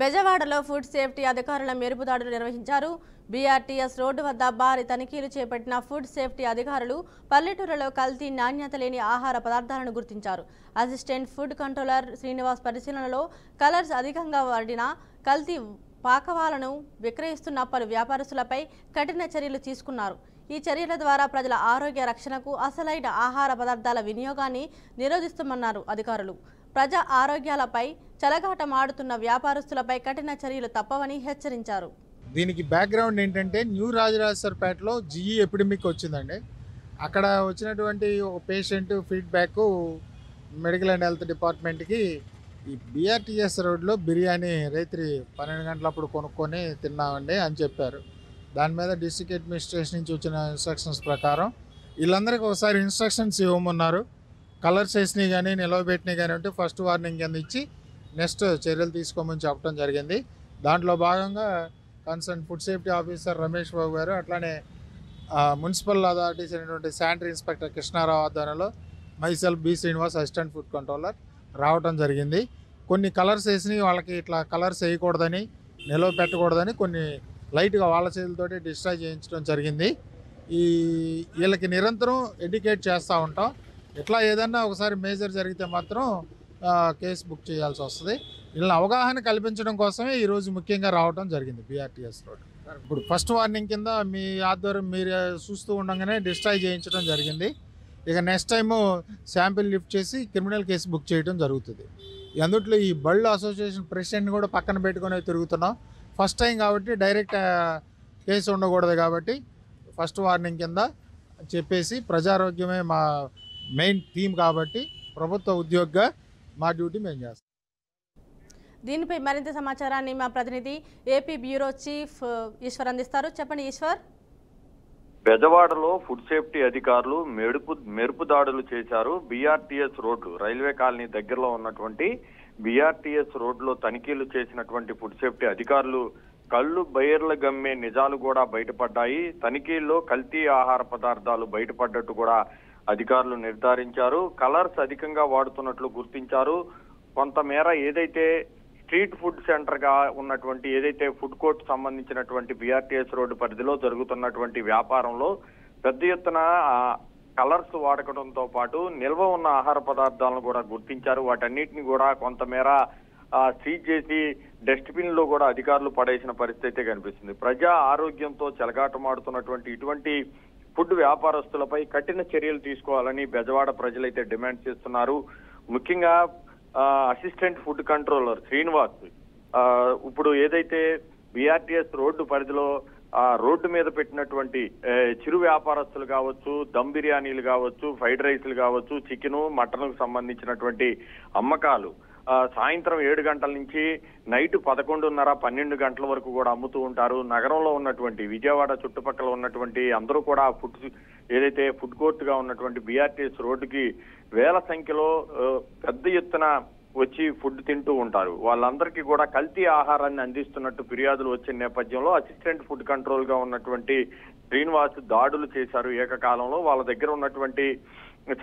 బెజవాడలో food safety అధికారుల మెరుపుదాడులు నిర్వహించారు. బీఆర్టీఎస్ రోడ్డు వద్ద భారీ తనిఖీలు చేపట్టిన ఫుడ్ సేఫ్టీ అధికారులు పల్లెటూరులో కల్తీ నాణ్యత లేని ఆహార పదార్థాలను గుర్తించారు. అసిస్టెంట్ ఫుడ్ కంట్రోలర్ శ్రీనివాస్ పరిశీలనలో కలర్స్ అధికంగా వాడిన కల్తీ పాకవాలను విక్రయిస్తున్న పలు వ్యాపారస్తులపై కఠిన చర్యలు తీసుకున్నారు. ఈ చర్యల ద్వారా ప్రజల ఆరోగ్య రక్షణకు, అసలైన ఆహార పదార్థాల వినియోగాన్ని నిరోధిస్తామన్నారు అధికారులు. ప్రజా ఆరోగ్యాలపై చెలగాటమాడుతున్న వ్యాపారస్తులపై కఠిన చర్యలు తప్పవని హెచ్చరించారు. దీనికి బ్యాక్గ్రౌండ్ ఏంటంటే న్యూ రాజరాజేశ్వరపేటలో జిఈ ఎపిడమిక్ వచ్చిందండి. అక్కడ వచ్చినటువంటి ఒక patient feedback medical and health డిపార్ట్మెంట్కి ఈ బీఆర్టీఎస్ రోడ్లో బిర్యానీ రాత్రి 12 గంటలప్పుడు కొనుక్కొని తిన్నామండి అని చెప్పారు. దాని మీద డిస్ట్రిక్ట్ అడ్మినిస్ట్రేషన్ నుంచి వచ్చిన ఇన్స్ట్రక్షన్స్ ప్రకారం వీళ్ళందరికీ ఒకసారి ఇన్స్ట్రక్షన్స్ ఇవ్వమన్నారు. కలర్స్ వేసినవి కానీ నిలవబెట్టినవి కానీ ఉంటే ఫస్ట్ వార్నింగ్ కింద ఇచ్చి నెక్స్ట్ చర్యలు తీసుకోమని చెప్పడం జరిగింది. దాంట్లో భాగంగా concern food safety officer Ramesh Babu గారు, అట్లానే మున్సిపల్ అథారిటీస్ అయినటువంటి శానిటరీ ఇన్స్పెక్టర్ కృష్ణారావు ఆధ్వర్యంలో myself B Srinivas assistant food controller రావడం జరిగింది. కొన్ని కలర్స్ వేసినవి వాళ్ళకి ఇట్లా కలర్స్ వేయకూడదని, నిలవ పెట్టకూడదని కొన్ని లైట్గా వాళ్ళ చేతులతోటి డిస్ట్రాయ్ చేయించడం జరిగింది. వీళ్ళకి నిరంతరం ఎడ్యుకేట్ చేస్తూ ఉంటాం. ఇట్లా ఏదన్నా ఒకసారి మేజర్ జరిగితే మాత్రం కేసు బుక్ చేయాల్సి వస్తుంది. వీళ్ళని అవగాహన కల్పించడం కోసమే ఈరోజు ముఖ్యంగా రావడం జరిగింది బీఆర్టీఎస్ రోడ్. ఇప్పుడు ఫస్ట్ వార్నింగ్ కింద మీ ఆధ్వర్యం మీరు చూస్తూ ఉండగానే డిస్ట్రాయ్ చేయించడం జరిగింది. ఇక నెక్స్ట్ టైము శాంపిల్ లిఫ్ట్ చేసి క్రిమినల్ కేసు బుక్ చేయడం జరుగుతుంది. అందుట్లో ఈ బళ్ళు అసోసియేషన్ ప్రెసిడెంట్ని కూడా పక్కన పెట్టుకునే తిరుగుతున్నాం. ఫస్ట్ టైం కాబట్టి డైరెక్ట్ కేసు ఉండకూడదు కాబట్టి ఫస్ట్ వార్నింగ్ కింద చెప్పేసి ప్రజారోగ్యమే మా మెయిన్ థీమ్ కాబట్టి ప్రభుత్వ ఉద్యోగిగా మా డ్యూటీ మేము చేస్తాం. దీనిపై మరింత సమాచారాన్ని మా ప్రతినిధి ఏపీ బ్యూరో చీఫ్ ఈశ్వర్ అందిస్తారు. చెప్పండి ఈశ్వర్. బెజవాడలో ఫుడ్ సేఫ్టీ అధికారులు మెరుపు దాడులు చేశారు. బీఆర్టీఎస్ రోడ్లు రైల్వే కాలనీ దగ్గరలో ఉన్నటువంటి బీఆర్టీఎస్ రోడ్లో తనిఖీలు చేసినటువంటి ఫుడ్ సేఫ్టీ అధికారులు కళ్ళు బయర్ల గమ్మే నిజాలు కూడా బయటపడ్డాయి. తనిఖీల్లో కల్తీ ఆహార పదార్థాలు బయటపడ్డట్టు కూడా అధికారులు నిర్ధారించారు. కలర్స్ అధికంగా వాడుతున్నట్లు గుర్తించారు. కొంతమేర ఏదైతే స్ట్రీట్ ఫుడ్ సెంటర్ గా ఉన్నటువంటి ఏదైతే ఫుడ్ కోర్ట్ సంబంధించినటువంటి బీఆర్టీఎస్ రోడ్డు పరిధిలో జరుగుతున్నటువంటి వ్యాపారంలో పెద్ద ఎత్తున కలర్స్ వాడకంతో పాటు నిల్వ ఉన్న ఆహార పదార్థాలను కూడా గుర్తించారు. వాటన్నిటిని కూడా కొంతమేర సీజ్ చేసి డస్ట్బిన్ లో కూడా అధికారులు పడేసిన పరిస్థితి కనిపిస్తుంది. ప్రజా ఆరోగ్యంతో చెలగాటమాడుతున్నటువంటి ఇటువంటి ఫుడ్ వ్యాపారస్తులపై కఠిన చర్యలు తీసుకోవాలని బెజవాడ ప్రజలైతే డిమాండ్ చేస్తున్నారు. ముఖ్యంగా అసిస్టెంట్ ఫుడ్ కంట్రోలర్ శ్రీనివాస్ ఇప్పుడు ఏదైతే బీఆర్టీఎస్ రోడ్డు పరిధిలో రోడ్డు మీద పెట్టినటువంటి చిరు వ్యాపారస్తులు కావచ్చు, దమ్ బిర్యానీలు కావచ్చు, ఫ్రైడ్ రైస్లు కావచ్చు, చికెను మటన్కు సంబంధించినటువంటి అమ్మకాలు సాయంత్రం 7 గంటల నుంచి నైట్ 11:30, 12 గంటల వరకు కూడా అమ్ముతూ ఉంటారు. నగరంలో ఉన్నటువంటి విజయవాడ చుట్టుపక్కల ఉన్నటువంటి అందరూ కూడా ఏదైతే ఫుడ్ కోర్ట్ గా ఉన్నటువంటి బీఆర్టీఎస్ రోడ్డుకి వేల సంఖ్యలో పెద్ద ఎత్తున వచ్చి ఫుడ్ తింటూ ఉంటారు. వాళ్ళందరికీ కూడా కల్తీ ఆహారాన్ని అందిస్తున్నట్టు ఫిర్యాదులు వచ్చిన నేపథ్యంలో అసిస్టెంట్ ఫుడ్ కంట్రోల్ గా ఉన్నటువంటి శ్రీనివాస్ దాడులు చేశారు. ఏకకాలంలో వాళ్ళ దగ్గర ఉన్నటువంటి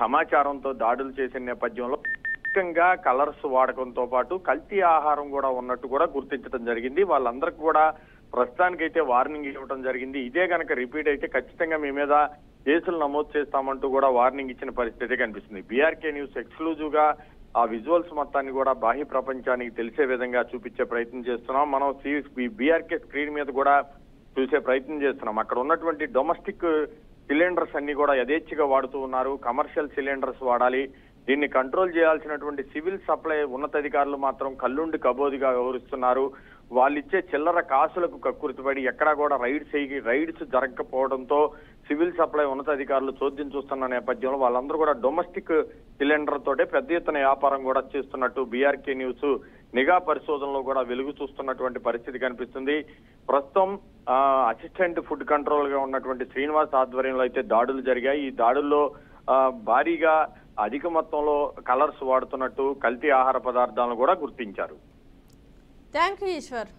సమాచారంతో దాడులు చేసిన నేపథ్యంలో ముఖ్యంగా కలర్స్ వాడకంతో పాటు కల్తీ ఆహారం కూడా ఉన్నట్టు కూడా గుర్తించడం జరిగింది. వాళ్ళందరికీ కూడా ప్రస్తుతానికైతే వార్నింగ్ ఇవ్వడం జరిగింది. ఇదే కనుక రిపీట్ అయితే ఖచ్చితంగా మీ మీద కేసులు నమోదు చేస్తామంటూ కూడా వార్నింగ్ ఇచ్చిన పరిస్థితి కనిపిస్తుంది. బీఆర్కే న్యూస్ ఎక్స్క్లూజివ్ గా ఆ విజువల్స్ మొత్తాన్ని కూడా బాహ్య ప్రపంచానికి తెలిసే విధంగా చూపించే ప్రయత్నం చేస్తున్నాం. మనం బీఆర్కే స్క్రీన్ మీద కూడా చూసే ప్రయత్నం చేస్తున్నాం. అక్కడ ఉన్నటువంటి డొమెస్టిక్ సిలిండర్స్ అన్ని కూడా యథేచ్ఛగా వాడుతూ ఉన్నారు. కమర్షియల్ సిలిండర్స్ వాడాలి. దీన్ని కంట్రోల్ చేయాల్సినటువంటి సివిల్ సప్లై ఉన్నతాధికారులు మాత్రం కల్లుండి కబోదిగా వ్యవహరిస్తున్నారు. వాళ్ళు ఇచ్చే చిల్లర కాసులకు కక్కుర్తిపడి ఎక్కడా కూడా రైడ్స్ జరగకపోవడంతో సివిల్ సప్లై ఉన్నతాధికారులు చోద్యం చూస్తున్న నేపథ్యంలో వాళ్ళందరూ కూడా డొమెస్టిక్ సిలిండర్ తోటే పెద్ద ఎత్తున వ్యాపారం కూడా చేస్తున్నట్టు బీఆర్కే న్యూస్ నిఘా పరిశోధనలో కూడా వెలుగు చూస్తున్నటువంటి పరిస్థితి కనిపిస్తుంది. ప్రస్తుతం అసిస్టెంట్ ఫుడ్ కంట్రోల్ గా ఉన్నటువంటి శ్రీనివాస్ ఆధ్వర్యంలో అయితే దాడులు జరిగాయి. ఈ దాడుల్లో భారీగా అధిక మొత్తంలో కలర్స్ వాడుతున్నట్టు కల్తీ ఆహార పదార్థాలను కూడా గుర్తించారు. Thank you Eshwar.